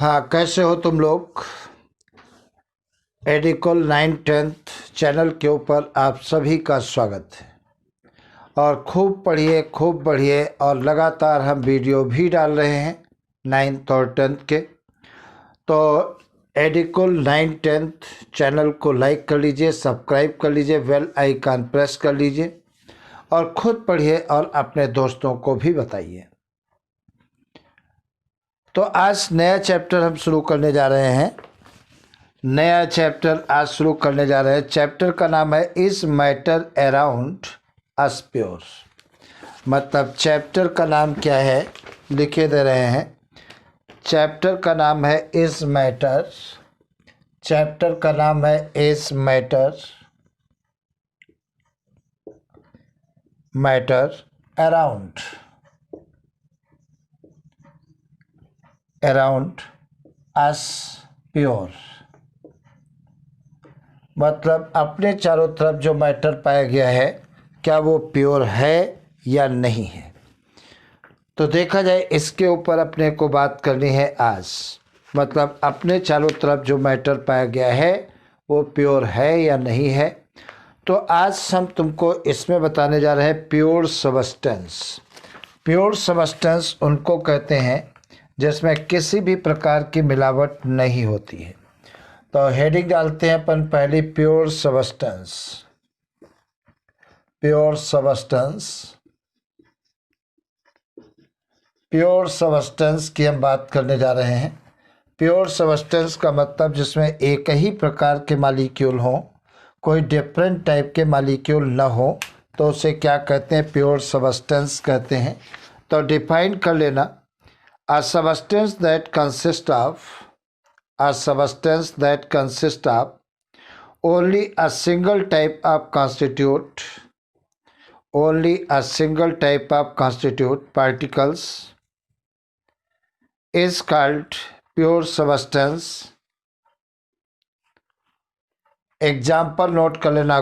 हाँ, कैसे हो तुम लोग। एडिकल 9th चैनल के ऊपर आप सभी का स्वागत है। और खूब पढ़िए, खूब बढ़िए। और लगातार हम वीडियो भी डाल रहे हैं 9th और 10th के। तो एडिकल 9th चैनल को लाइक कर लीजिए, सब्सक्राइब कर लीजिए, बेल आइकन प्रेस कर लीजिए और खुद पढ़िए और अपने दोस्तों को भी बताइए। तो आज नया चैप्टर हम शुरू करने जा रहे हैं। नया चैप्टर आज शुरू करने जा रहे हैं। चैप्टर का नाम है is matter around us pure. मतलब चैप्टर का नाम क्या है लिखे दे रहे हैं। चैप्टर का नाम है इज मैटर। चैप्टर का नाम है is matter around us pure. मतलब अपने चारों तरफ जो मैटर पाया गया है क्या वो प्योर है या नहीं है। तो देखा जाए इसके ऊपर अपने को बात करनी है आज। मतलब अपने चारों तरफ जो मैटर पाया गया है वो प्योर है या नहीं है। तो आज हम तुमको इसमें बताने जा रहे हैं प्योर सबस्टेंस। प्योर सबस्टेंस उनको कहते हैं जिसमें किसी भी प्रकार की मिलावट नहीं होती है। तो हेडिंग डालते हैं अपन पहली pure substance. Pure substance, pure substance की हम बात करने जा रहे हैं। प्योर सबस्टेंस का मतलब जिसमें एक ही प्रकार के मालिक्यूल हों, कोई डिफरेंट टाइप के मालिक्यूल न हो, तो उसे क्या कहते हैं, प्योर सबस्टेंस कहते हैं। तो डिफाइन कर लेना, a substance that consist of only a single type of particles is called pure substance. Example note कर लेना,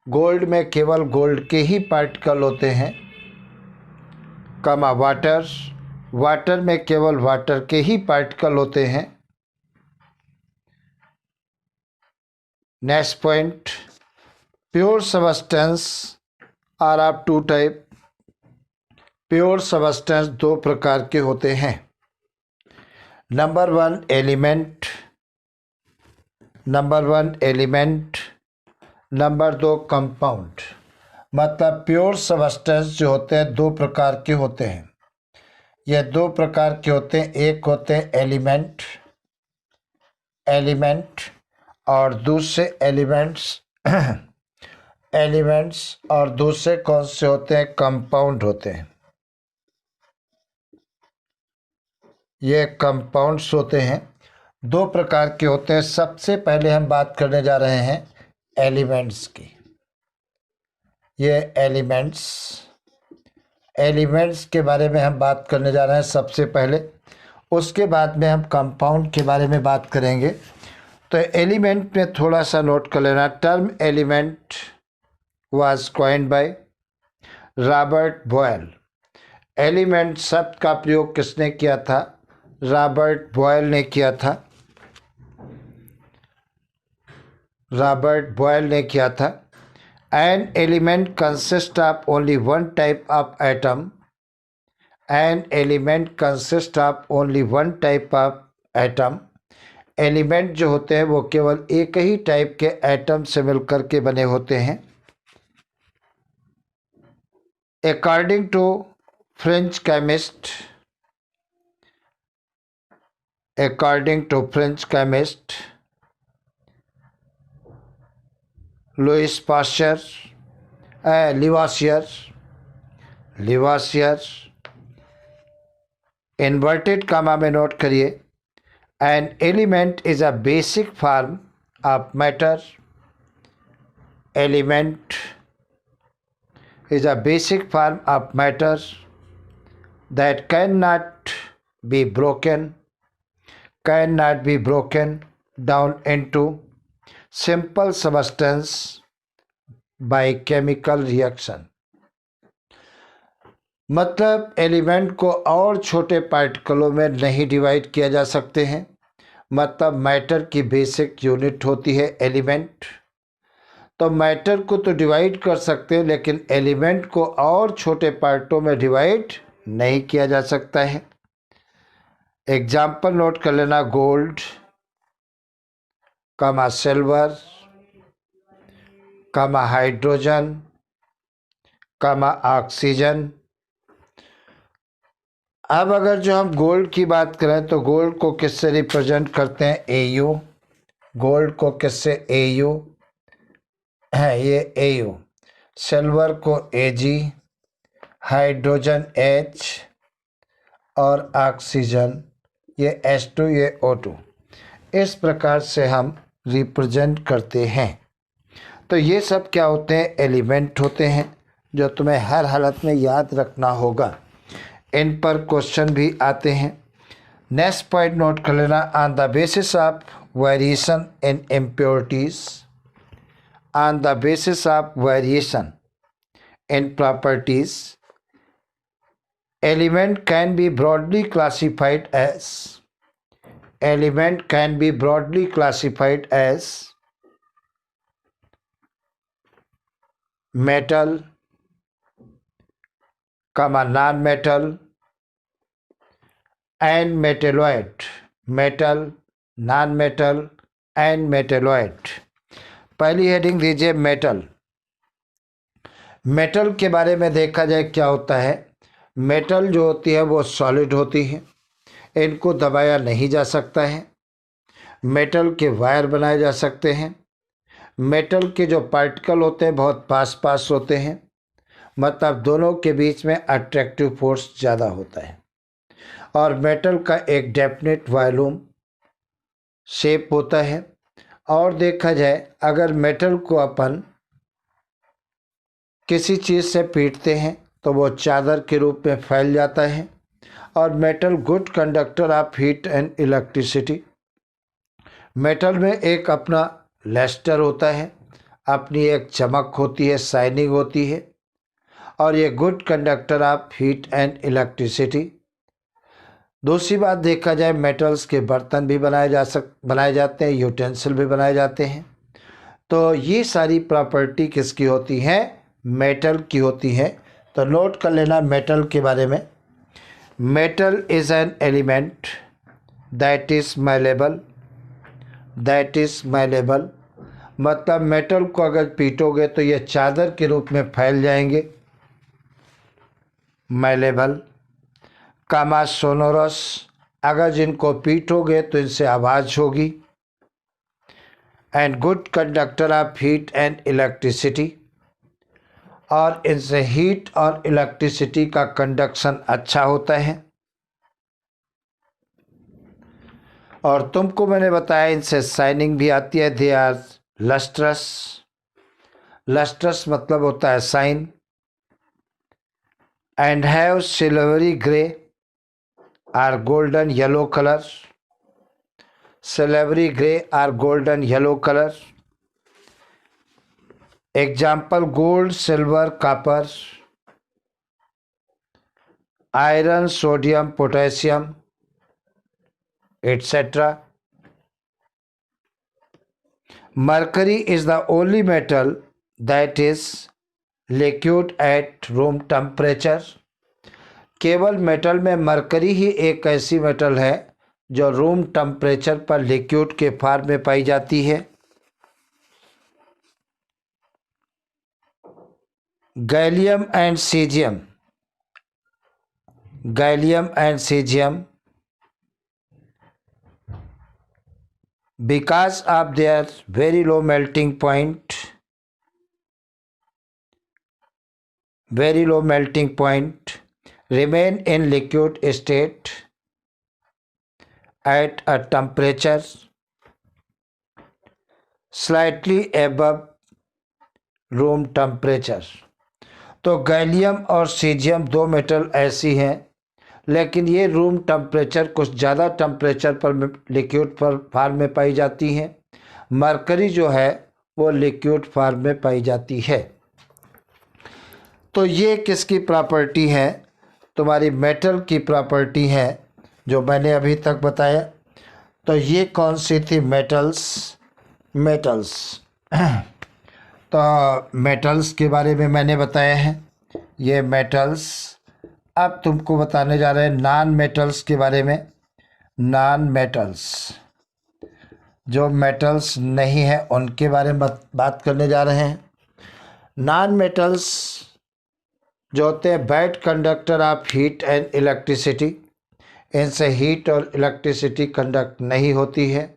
गोल्ड में केवल गोल्ड के ही पार्टिकल होते हैं। वाटर में केवल वाटर के ही पार्टिकल होते हैं। Next point, pure substance are of two type. Pure substance दो प्रकार के होते हैं। नंबर वन एलिमेंट, नंबर दो कंपाउंड। मतलब प्योर सबस्टेंस जो होते हैं दो प्रकार के होते हैं। ये दो प्रकार के होते हैं, एक होते हैं एलिमेंट और दूसरे एलिमेंट्स और दूसरे कौन से होते हैं, कंपाउंड होते हैं। ये कंपाउंड्स होते हैं, दो प्रकार के होते हैं। सबसे पहले हम बात करने जा रहे हैं एलिमेंट्स की। ये एलिमेंट्स के बारे में हम बात करने जा रहे हैं सबसे पहले। उसके बाद में हम कंपाउंड के बारे में बात करेंगे। तो एलिमेंट में थोड़ा सा नोट कर लेना, term element was coined by Robert Boyle. Element शब्द का प्रयोग किसने किया था, रॉबर्ट बॉयल ने किया था। An element consists of only one type of atom. Element जो होते हैं वो केवल एक ही टाइप के एटम से मिलकर के बने होते हैं। According to French chemist Louis Pasteur, Lavoisier, inverted comma में नोट करिए, an element is a basic form of matter. Element is a basic form of matter that cannot be broken down into simple substance by chemical reaction. मतलब element को और छोटे पार्टिकलों में नहीं divide किया जा सकते हैं। मतलब मैटर की बेसिक यूनिट होती है एलिमेंट। तो मैटर को तो डिवाइड कर सकते हैं, लेकिन एलिमेंट को और छोटे पार्टों में डिवाइड नहीं किया जा सकता है। एग्जाम्पल नोट कर लेना, गोल्ड, कमा सिल्वर, कमा हाइड्रोजन, कमा ऑक्सीजन। अब अगर जो हम गोल्ड की बात करें तो गोल्ड को किससे रिप्रेजेंट करते हैं? AU। गोल्ड को किससे? AU है, ये AU। सिल्वर को AG, हाइड्रोजन H और ऑक्सीजन ये H2, ये O2। इस प्रकार से हम रिप्रेजेंट करते हैं। तो ये सब क्या होते हैं? एलिमेंट होते हैं, जो तुम्हें हर हालत में याद रखना होगा। इन पर क्वेश्चन भी आते हैं। नेक्स्ट पॉइंट नोट कर लेना, on the basis of variation in impurities, on the basis of variation in properties, element can be broadly classified as, element can be broadly classified as metal, non-metal and metalloid, metal, non-metal and metalloid। पहली heading दीजिए metal. Metal के बारे में देखा जाए क्या होता है। मेटल जो होती है वो सॉलिड होती है, इनको दबाया नहीं जा सकता है। मेटल के वायर बनाए जा सकते हैं। मेटल के जो पार्टिकल होते हैं बहुत पास पास होते हैं, मतलब दोनों के बीच में अट्रैक्टिव फोर्स ज़्यादा होता है। और मेटल का एक डेफिनेट वॉल्यूम शेप होता है। और देखा जाए अगर मेटल को अपन किसी चीज़ से पीटते हैं तो वो चादर के रूप में फैल जाता है। और metal good conductor of heat and electricity. Metal में एक अपना लस्टर होता है, अपनी एक चमक होती है, शाइनिंग होती है, और ये good conductor of heat and electricity. दूसरी बात देखा जाए, मेटल्स के बर्तन भी बनाए जाते हैं, यूटेंसिल भी बनाए जाते हैं। तो ये सारी प्रॉपर्टी किसकी होती हैं? मेटल की होती है। तो नोट कर लेना मेटल के बारे में। Metal is an element that is malleable, that is malleable. मतलब मेटल को अगर पीटोगे तो ये चादर के रूप में फैल जाएंगे, मैलेबल। कामा सोनोरस, अगर जिनको पीटोगे तो इनसे आवाज़ होगी। And good conductor of heat and electricity, और इनसे हीट और इलेक्ट्रिसिटी का कंडक्शन अच्छा होता है। और तुमको मैंने बताया इनसे शाइनिंग भी आती है। दे आर लस्ट्रस, लस्ट्रस मतलब होता है shine. And have silvery grey or golden yellow colour, silvery grey or golden yellow colour. Example gold, silver, copper, iron, sodium, potassium etc. Mercury is the only metal that is liquid at room temperature. केवल metal में mercury ही एक ऐसी metal है जो room temperature पर liquid के form में पाई जाती है। Gallium and caesium, gallium and caesium, because of their very low melting point, very low melting point, remain in liquid state at a temperature slightly above room temperature। तो gallium और caesium दो metal ऐसी हैं, लेकिन ये room temperature कुछ ज़्यादा temperature पर लिक्विड फॉर्म में पाई जाती हैं। मरकरी जो है वो लिक्विड फॉर्म में पाई जाती है। तो ये किसकी प्रॉपर्टी है? तुम्हारी मेटल की प्रॉपर्टी है जो मैंने अभी तक बताया। तो ये कौन सी थी? मेटल्स। तो मेटल्स के बारे में मैंने बताया है, ये मेटल्स। अब तुमको बताने जा रहे हैं नॉन मेटल्स के बारे में। नॉन मेटल्स, जो मेटल्स नहीं है उनके बारे में बात करने जा रहे हैं। नॉन मेटल्स जो होते हैं bad conductor of heat and electricity, इनसे हीट और इलेक्ट्रिसिटी कंडक्ट नहीं होती है।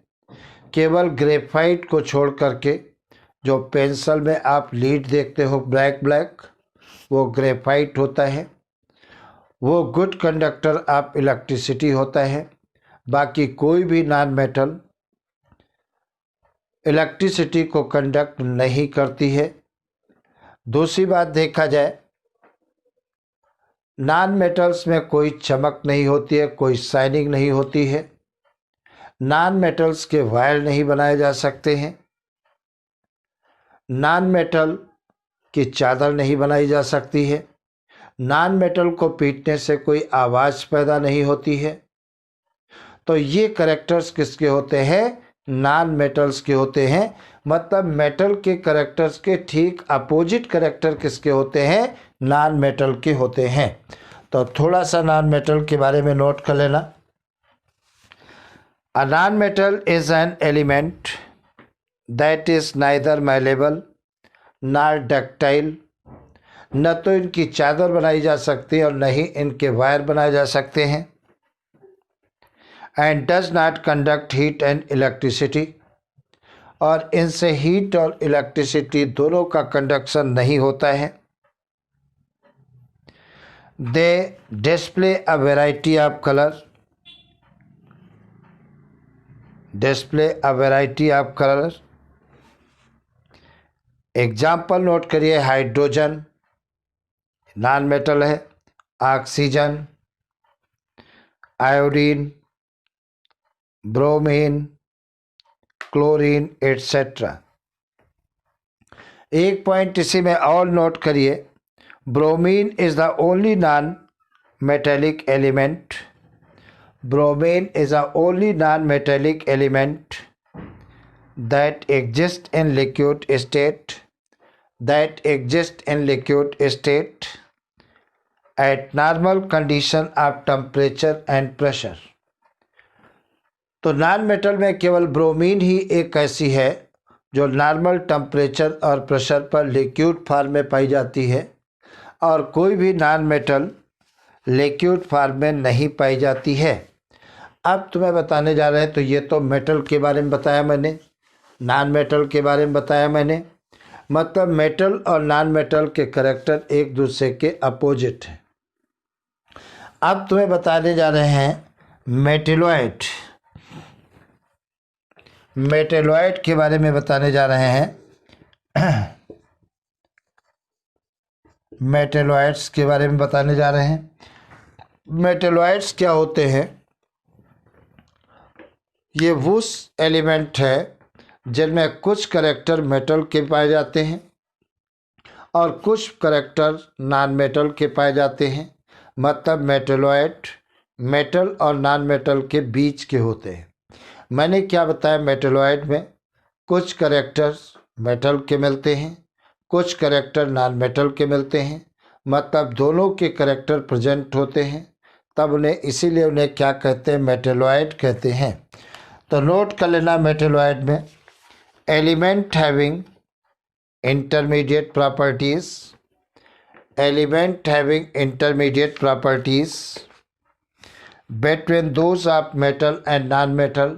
केवल ग्रेफाइट को छोड़ करके, जो पेंसिल में आप लीड देखते हो ब्लैक, वो ग्रेफाइट होता है, वो गुड कंडक्टर ऑफ इलेक्ट्रिसिटी होता है। बाकी कोई भी नॉन मेटल इलेक्ट्रिसिटी को कंडक्ट नहीं करती है। दूसरी बात देखा जाए, नॉन मेटल्स में कोई चमक नहीं होती है, कोई शाइनिंग नहीं होती है। नॉन मेटल्स के वायर नहीं बनाए जा सकते हैं। नॉन मेटल की चादर नहीं बनाई जा सकती है। नॉन मेटल को पीटने से कोई आवाज़ पैदा नहीं होती है। तो ये कैरेक्टर्स किसके होते हैं? नॉन मेटल्स के होते हैं। मतलब मेटल के कैरेक्टर्स के ठीक अपोजिट कैरेक्टर किसके होते हैं? नॉन मेटल के होते हैं। तो थोड़ा सा नॉन मेटल के बारे में नोट कर लेना। A non metal is an element that is neither malleable nor ductile. न तो इनकी चादर बनाई जा सकती है और न ही इनके वायर बनाए जा सकते हैं। And does not conduct heat and electricity, और इनसे हीट और इलेक्ट्रिसिटी दोनों का कंडक्शन नहीं होता है। They display a variety of colour, example note करिए। हाइड्रोजन नॉन मेटल है, oxygen, iodine, bromine, chlorine etcetera. एक पॉइंट इसी में और नोट करिए, bromine is the only non metallic element, bromine is the only non-metallic element that exists in liquid state, at normal condition of temperature and pressure। तो non metal में केवल bromine ही एक ऐसी है जो नॉर्मल टेम्परेचर और pressure पर liquid form में पाई जाती है, और कोई भी नॉन मेटल लिक्विड फॉर्म में नहीं पाई जाती है। अब तुम्हें बताने जा रहे हैं, तो ये तो मेटल के बारे में बताया मैंने, नॉन मेटल के बारे में बताया मैंने। मतलब मेटल और नॉन मेटल के कैरेक्टर एक दूसरे के अपोजिट हैं। अब तुम्हें बताने जा रहे हैं मेटेलॉइड के बारे में बताने जा रहे हैं। मेटेलॉइड्स के बारे में बताने जा रहे हैं। मेटेलॉइड्स क्या होते हैं? ये वो एलिमेंट है जिनमें कुछ कैरेक्टर मेटल के पाए जाते हैं और कुछ कैरेक्टर नॉन मेटल के पाए जाते हैं। मतलब मेटेलॉइड मेटल और नॉन मेटल के बीच के होते हैं। मैंने क्या बताया, मेटेलॉइड में कुछ कैरेक्टर्स मेटल के मिलते हैं, कुछ कैरेक्टर नॉन मेटल के मिलते हैं। मतलब दोनों के कैरेक्टर प्रेजेंट होते हैं, तब इसीलिए उन्हें क्या कहते हैं? मेटेलॉइड कहते हैं। तो नोट कर लेना, मेटेलॉइड में element having intermediate properties between those of metal and non-metal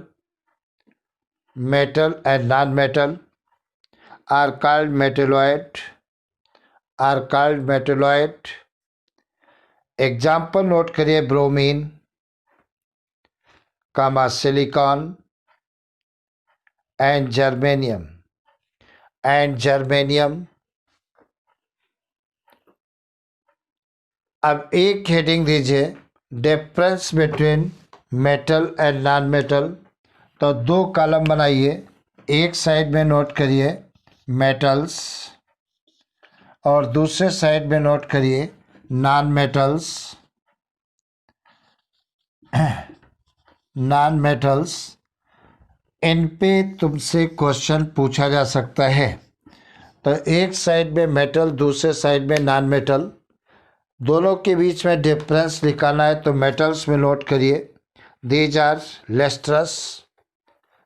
are called metalloid। Example note करिए, ब्रोमीन, सिलिकॉन एंड जर्मेनियम। अब एक हेडिंग दीजिए, difference between metal and non metal. तो दो कॉलम बनाइए, एक साइड में नोट करिए मेटल्स और दूसरे साइड में नोट करिए नॉन मेटल्स। नॉन मेटल्स, इन पे तुमसे क्वेश्चन पूछा जा सकता है। तो एक साइड में मेटल, दूसरे साइड में नॉन मेटल, दोनों के बीच में डिफरेंस निकालना है। तो मेटल्स में नोट करिए, दीज आर लेस्ट्रस,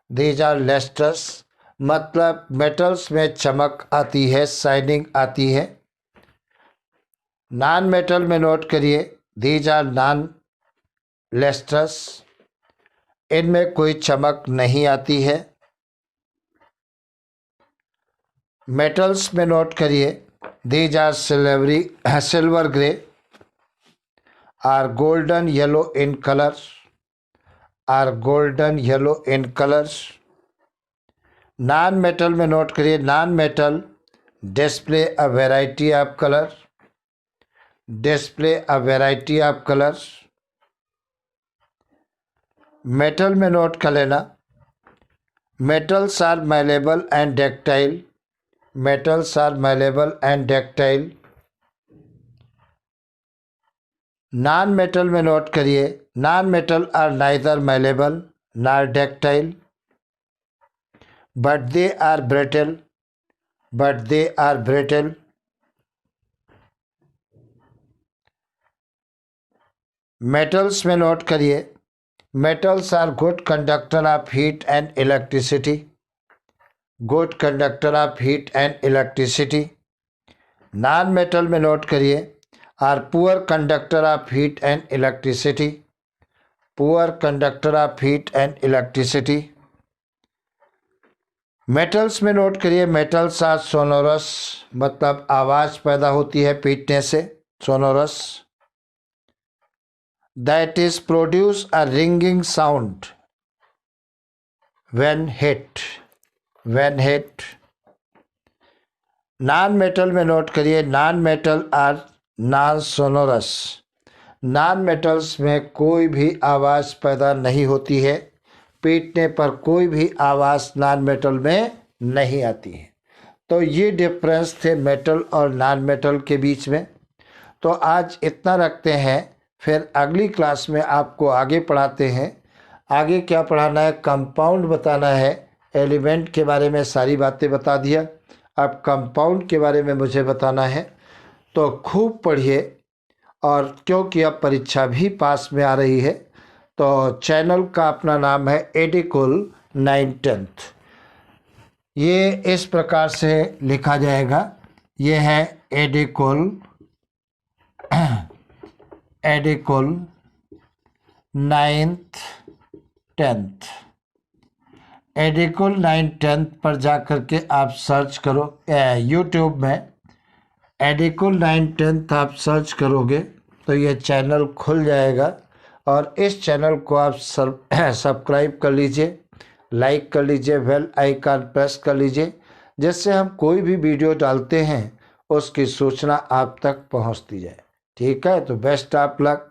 दीज आर लेस्ट्रस, मतलब मेटल्स में चमक आती है, शाइनिंग आती है। नॉन मेटल में नोट करिए, दीज आर नॉन लेस्ट्रस, इनमें कोई चमक नहीं आती है। मेटल्स में नोट करिए, these are silver grey, or golden yellow in colour, or golden yellow in colour. Non metal में नोट करिए, non metal display a variety of colour, display a variety of colour. Metal में note कर लेना, metals are malleable and ductile, metals are malleable and ductile. Non metal में note करिए, non metal are neither malleable nor ductile, but they are brittle, but they are brittle. Metals में note करिए, metals are good conductor of heat and electricity, good conductor of heat and electricity। Non metal में note करिए, are poor conductor of heat and electricity, poor conductor of heat and electricity। Metals में note करिए, metals are sonorous, मतलब आवाज पैदा होती है पीटने से, sonorous, that is produce a ringing sound when hit, when hit। Non metal में नोट करिए, non metal are non sonorous, non metals में कोई भी आवाज़ पैदा नहीं होती है, पीटने पर कोई भी आवाज़ नॉन मेटल में नहीं आती है। तो ये डिफरेंस थे मेटल और नॉन मेटल के बीच में। तो आज इतना रखते हैं, फिर अगली क्लास में आपको आगे पढ़ाते हैं। आगे क्या पढ़ाना है, कंपाउंड बताना है, एलिमेंट के बारे में सारी बातें बता दिया, अब कंपाउंड के बारे में मुझे बताना है। तो खूब पढ़िए, और क्योंकि अब परीक्षा भी पास में आ रही है, तो चैनल का अपना नाम है एडिकुल 9th। ये इस प्रकार से लिखा जाएगा, ये है एडिकुल, एडिकुल 9th 10th। एडिकुल 9th 10th पर जा कर के आप सर्च करो, यूट्यूब में एडिकुल 9th 10th आप सर्च करोगे तो ये चैनल खुल जाएगा, और इस चैनल को आप सब्सक्राइब कर लीजिए, लाइक कर लीजिए, बेल आइकन प्रेस कर लीजिए, जिससे हम कोई भी वीडियो डालते हैं उसकी सूचना आप तक पहुंचती जाए। ठीक है, तो बेस्ट ऑफ लक।